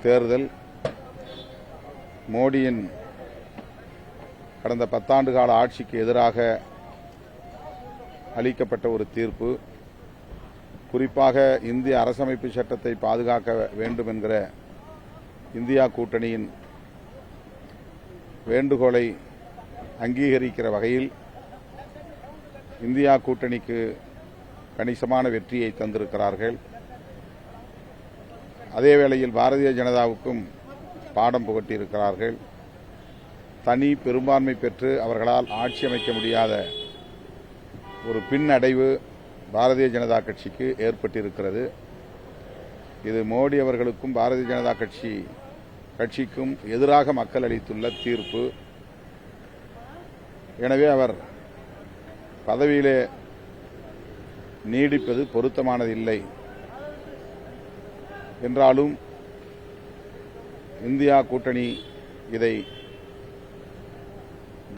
தேர்தல் மோடியின் கடந்த 10 ஆண்டு கால ஆட்சிக்கு எதிராக அளிக்கப்பட்ட ஒரு தீர்ப்பு. குறிப்பாக இந்திய அரசமைப்பு சட்டத்தை பாதுகாக்க வேண்டும் என்கிற இந்தியா கூட்டணியின் வேண்டுகோளை அங்கீகரிக்கிற வகையில் இந்தியா கூட்டணிக்கு கணிசமான வெற்றியை தந்திருக்கிறார்கள். அதே வேளையில் பாரதிய ஜனதாவுக்கும் பாடம் புகட்டியிருக்கிறார்கள். தனி பெரும்பான்மை பெற்று அவர்களால் ஆட்சி அமைக்க முடியாத ஒரு பின்னடைவு பாரதிய ஜனதா கட்சிக்கு ஏற்பட்டிருக்கிறது. இது மோடி அவர்களுக்கும் பாரதிய ஜனதா கட்சிக்கும் எதிராக மக்கள் அளித்துள்ள தீர்ப்பு. எனவே அவர் பதவியிலே நீடிப்பது பொருத்தமானதில்லை என்றாலும் இந்தியா கூட்டணி இதை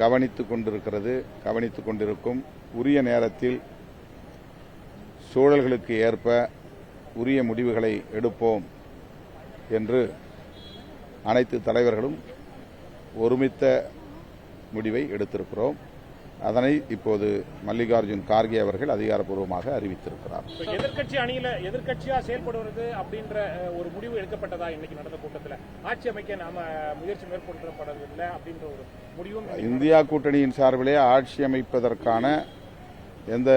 கவனித்துக் கொண்டிருக்கும். உரிய நேரத்தில் சூழல்களுக்கு ஏற்ப உரிய முடிவுகளை எடுப்போம் என்று அனைத்து தலைவர்களும் ஒருமித்த முடிவை எடுத்திருக்கிறோம். அதனை இப்போது மல்லிகார்ஜுன் கார்கே அவர்கள் அதிகாரப்பூர்வமாக அறிவித்திருக்கிறார். எதிர்க்கட்சி அணியில எதிர்க்கட்சியா செயல்படுவது அப்படின்ற ஒரு முடிவு எடுக்கப்பட்டதா இன்னைக்கு நடந்த கூட்டத்தில்? ஆட்சி அமைக்க நாம முயற்சி மேற்கொள்ளப்படவில்லை அப்படின்ற ஒரு முடிவும் இந்தியா கூட்டணியின் சார்பிலே ஆட்சி அமைப்பதற்கான எந்த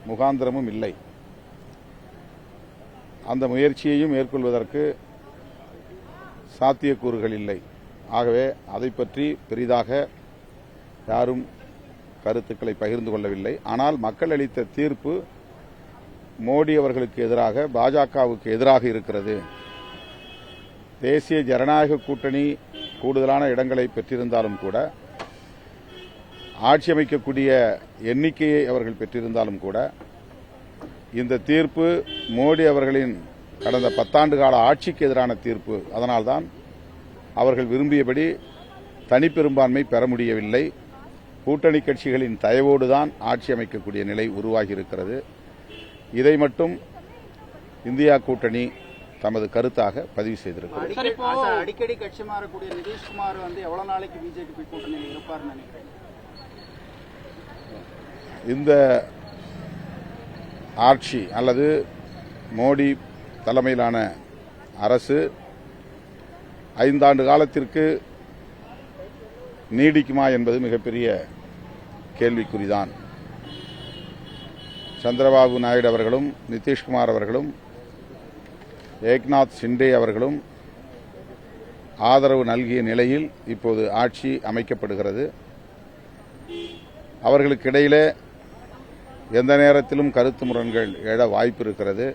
முகாந்திரமும் இல்லை. அந்த முயற்சியையும் மேற்கொள்வதற்கு சாத்தியக்கூறுகள் இல்லை. ஆகவே அதை பற்றி பெரிதாக யாரும் கருத்துக்களை பகிர்ந்து கொள்ளவில்லை. ஆனால் மக்கள் அளித்த தீர்ப்பு மோடி அவர்களுக்கு எதிராக, பாஜகவுக்கு எதிராக இருக்கிறது. தேசிய ஜனநாயக கூட்டணி கூடுதலான இடங்களை பெற்றிருந்தாலும் கூட, ஆட்சி அமைக்கக்கூடிய எண்ணிக்கையை அவர்கள் பெற்றிருந்தாலும் கூட, இந்த தீர்ப்பு மோடி அவர்களின் கடந்த 10 ஆண்டு கால ஆட்சிக்கு எதிரான தீர்ப்பு. அதனால்தான் அவர்கள் விரும்பியபடி தனிப்பெரும்பான்மை பெற முடியவில்லை. கூட்டணி கட்சிகளின் தயவோடுதான் ஆட்சி அமைக்கக்கூடிய நிலை உருவாகி இருக்கிறது. இதை மட்டும் இந்தியா கூட்டணி தமது கருத்தாக பதிவு செய்திருக்கிறது. அடிக்கடி கட்சி மாறக்கூடிய நிதிஷ்குமார் எவ்வளவு நாளைக்கு பிஜேபி கூட்டணியில் இருப்பார் நினைக்கிறேன்? இந்த ஆட்சி அல்லது மோடி தலைமையிலான அரசு 5 ஆண்டு காலத்திற்கு நீடிக்குமா என்பது மிகப்பெரிய கேள்விக்குறிதான். சந்திரபாபு நாயுடு அவர்களும் நிதிஷ்குமார் அவர்களும் ஏக்நாத் ஷிண்டே அவர்களும் ஆதரவு நல்கிய நிலையில் இப்போது ஆட்சி அமைக்கப்படுகிறது. அவர்களுக்கு இடையிலே எந்த நேரத்திலும் கருத்து முரண்கள் எழ வாய்ப்பு இருக்கிறது.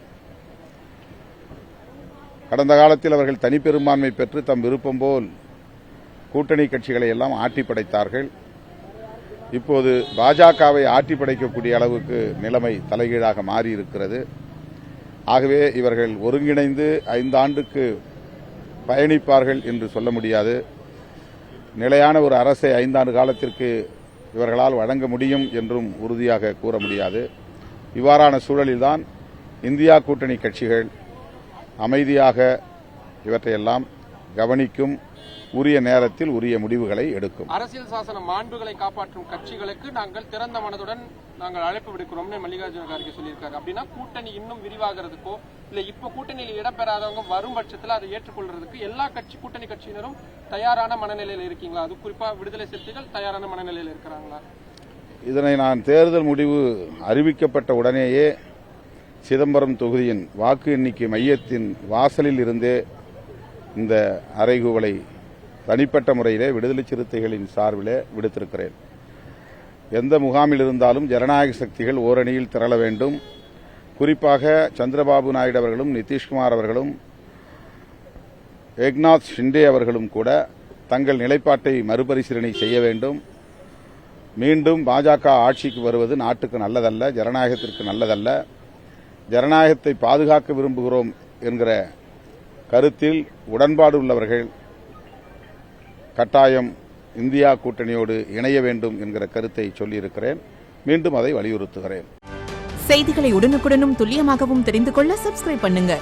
கடந்த காலத்தில் அவர்கள் தனிப்பெரும்பான்மை பெற்று தம் விருப்பம் போல் கூட்டணி கட்சிகளை எல்லாம் ஆட்டி படைத்தார்கள். இப்போது பாஜகவை ஆட்டி படைக்கக்கூடிய அளவுக்கு நிலைமை தலைகீழாக மாறியிருக்கிறது. ஆகவே இவர்கள் ஒருங்கிணைந்து 5 ஆண்டுக்கு பயணிப்பார்கள் என்று சொல்ல முடியாது. நிலையான ஒரு அரசை 5 ஆண்டு காலத்திற்கு இவர்களால் வழங்க முடியும் என்றும் உறுதியாக கூற முடியாது. இவ்வாறான சூழலில்தான் இந்தியா கூட்டணி கட்சிகள் அமைதியாக இவற்றையெல்லாம் கவனிக்கும், உரிய நேரத்தில் உரிய முடிவுகளை எடுக்கும். அரசியல் சாசன மாண்புகளை காப்பாற்றும் கட்சிகளுக்கு நாங்கள் திறந்த மனதுடன் அழைப்பு விடுக்கிறோம்னு மல்லிகார்ஜுன கார்கே சொல்லியிருக்காரு. அப்படின்னா கூட்டணி இன்னும் விரிவாகிறதுக்கோ இல்ல இப்ப கூட்டணியில் இடம்பெறாதவங்க வரும் பட்சத்தில் அதை ஏற்றுக்கொள்றதுக்கு எல்லா கூட்டணி கட்சியினரும் தயாரான மனநிலையில் இருக்கீங்களா? அது குறிப்பா விடுதலை சிறுத்தைகள் தயாரான மனநிலையில் இருக்கிறாங்களா? இதனை நான் தேர்தல் முடிவு அறிவிக்கப்பட்ட உடனேயே சிதம்பரம் தொகுதியின் வாக்கு எண்ணிக்கை மையத்தின் வாசலில் இருந்தே இந்த அறைகூவலை தனிப்பட்ட முறையிலே விடுதலை சிறுத்தைகளின் சார்பிலே விடுத்திருக்கிறேன். எந்த முகாமில் இருந்தாலும் ஜனநாயக சக்திகள் ஓரணியில் திரள வேண்டும். குறிப்பாக சந்திரபாபு நாயுடு அவர்களும் நிதிஷ்குமார் அவர்களும் ஏக்நாத் ஷிண்டே அவர்களும் கூட தங்கள் நிலைப்பாட்டை மறுபரிசீலனை செய்ய வேண்டும். மீண்டும் பாஜக ஆட்சிக்கு வருவது நாட்டுக்கு நல்லதல்ல, ஜனநாயகத்திற்கு நல்லதல்ல. ஜனநாயகத்தை பாதுகாக்க விரும்புகிறோம் என்கிற கருத்தில் உடன்பாடு உள்ளவர்கள் கட்டாயம் இந்தியா கூட்டணியோடு இணைய வேண்டும் என்கிற கருத்தை சொல்லியிருக்கிறேன். மீண்டும் அதை வலியுறுத்துகிறேன். செய்திகளை உடனுக்குடனும் துல்லியமாகவும் தெரிந்து கொள்ள சப்ஸ்கிரைப் பண்ணுங்க.